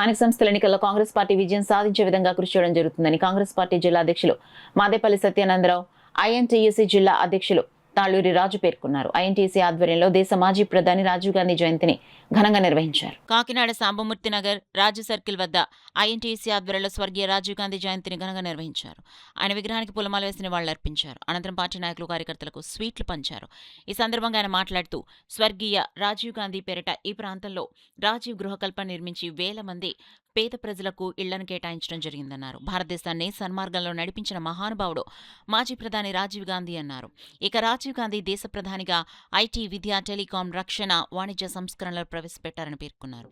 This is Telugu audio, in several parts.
స్థానిక సంస్థల ఎన్నికల్లో కాంగ్రెస్ పార్టీ విజయం సాధించే విధంగా కృషి చేయడం జరుగుతుందని కాంగ్రెస్ పార్టీ జిల్లా అధ్యక్షులు మాదేపల్లి సత్యానందరావు, ఐఎన్టీయూసీ జిల్లా అధ్యక్షులు తాళ్లూరి రాజు పేర్కొన్నారు. ఐఎన్టీసీ ఆధ్వర్యంలో దేశ మాజీ ప్రధాని రాజీవ్ గాంధీ జయంతిని ఘనంగా నిర్వహించారు. కాకినాడ సాంబమూర్తి నగర్ రాజు సర్కిల్ వద్ద ఐఎన్టీసీ ఆధ్వర్యంలో స్వర్గీయ రాజీవ్ గాంధీ జయంతిని ఘనంగా నిర్వహించారు. ఆయన విగ్రహానికి పూలమాల వేసి నివాళులర్పించారు. అనంతరం పార్టీ నాయకులు, కార్యకర్తలకు స్వీట్లు పంచారు. ఈ సందర్భంగా ఆయన మాట్లాడుతూ స్వర్గీయ రాజీవ్ గాంధీ పేరిట ఈ ప్రాంతంలో రాజీవ్ గృహకల్పన నిర్మించి వేల మంది పేద ప్రజలకు ఇళ్లను కేటాయించడం జరిగిందన్నారు. భారతదేశాన్ని సన్మార్గంలో నడిపించిన మహానుభావుడు మాజీ ప్రధాని రాజీవ్ గాంధీ అన్నారు. ఇక రాజీవ్ గాంధీ దేశ ప్రధానిగా ఐటీ, విద్య, టెలికాం, రక్షణ, వాణిజ్య సంస్కరణలు ప్రవేశపెట్టారని పేర్కొన్నారు.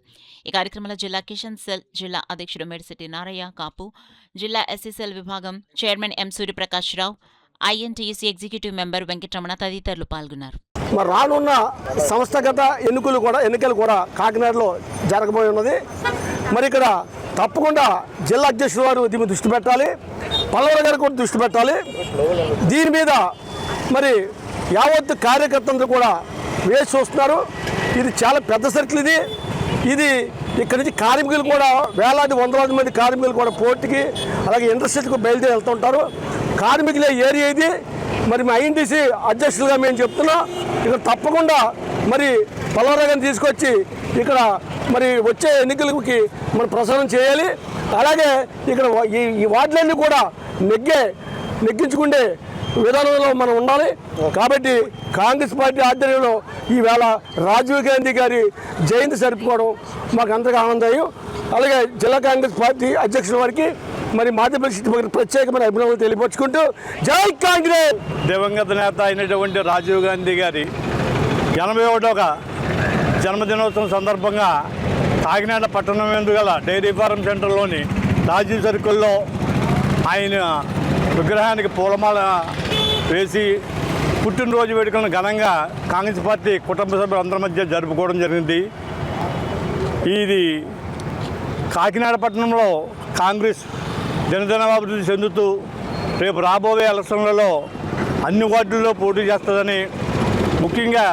ఈ కార్యక్రమంలో జిల్లా కిషన్ సెల్ జిల్లా అధ్యక్షుడు మేడిశెట్టి నారయ్య కాపు, జిల్లా ఎస్సీసెల్ విభాగం చైర్మన్ ఎం సూర్యప్రకాష్ రావు, ఐఎన్టీయూసీ ఎగ్జిక్యూటివ్ మెంబర్ వెంకటరమణ తదితరులు పాల్గొన్నారు. మరి రానున్న సంస్థాగత ఎన్నికలు కూడా కాకినాడలో జరగబోయి ఉన్నది. మరి ఇక్కడ తప్పకుండా జిల్లా అధ్యక్షుల వారు దీని దృష్టి పెట్టాలి, పల్లవర గారు కూడా దృష్టి పెట్టాలి. దీని మీద మరి యావత్ కార్యకర్తలు కూడా వేసి చూస్తున్నారు. ఇది చాలా పెద్ద సర్కిల్. ఇది ఇక్కడి నుంచి కార్మికులు కూడా వేలాది వందలాది మంది కార్మికులు కూడా పోర్టుకి అలాగే ఇండస్ట్రీకి బయలుదేరి వెళ్తుంటారు. కార్మికులే ఏరియా ఇది. మరి మా ఐఎన్టీసీ అధ్యక్షులుగా మేము చెప్తున్నాం, ఇక్కడ తప్పకుండా మరి పల్లవరాగాన్ని తీసుకొచ్చి ఇక్కడ మరి వచ్చే ఎన్నికలకి మనం ప్రసారం చేయాలి. అలాగే ఇక్కడ ఈ వార్డులన్నీ కూడా నెగ్గించుకుంటే విధానంలో మనం ఉండాలి. కాబట్టి కాంగ్రెస్ పార్టీ ఆధ్వర్యంలో ఈవేళ రాజీవ్ గాంధీ గారి జయంతి జరుపుకోవడం మాకు అంతగా ఆనందం. అలాగే జిల్లా కాంగ్రెస్ పార్టీ అధ్యక్షుల వారికి మరి మాదేపల్లి ప్రత్యేకమైన అభినందనలు తెలియపరుచుకుంటూ జై కాంగ్రెస్. దివంగత నేత అయినటువంటి రాజీవ్ గాంధీ గారి 81వ జన్మదినోత్సవం సందర్భంగా కాకినాడ పట్టణం ఎందుగల డైరీ ఫారం సెంటర్లోని రాజీవ్ సర్కిల్లో ఆయన విగ్రహానికి పూలమాల వేసి పుట్టినరోజు వేడుకలను ఘనంగా కాంగ్రెస్ పార్టీ కుటుంబ సభ్యులందరి మధ్య జరుపుకోవడం జరిగింది. ఇది కాకినాడ పట్టణంలో కాంగ్రెస్ జనజనాభివృద్ధి చెందుతూ రేపు రాబోయే ఎలక్షన్లలో అన్ని వార్డుల్లో పోటీ చేస్తుందని, ముఖ్యంగా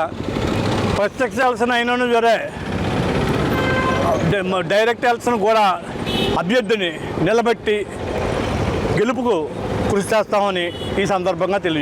ప్రత్యక్ష ఎలక్షన్ అయినను సరే డైరెక్ట్ ఎలక్షన్ కూడా అభ్యర్థిని నిలబెట్టి గెలుపుకు కృషి చేస్తామని ఈ సందర్భంగా తెలియజేస్తాం.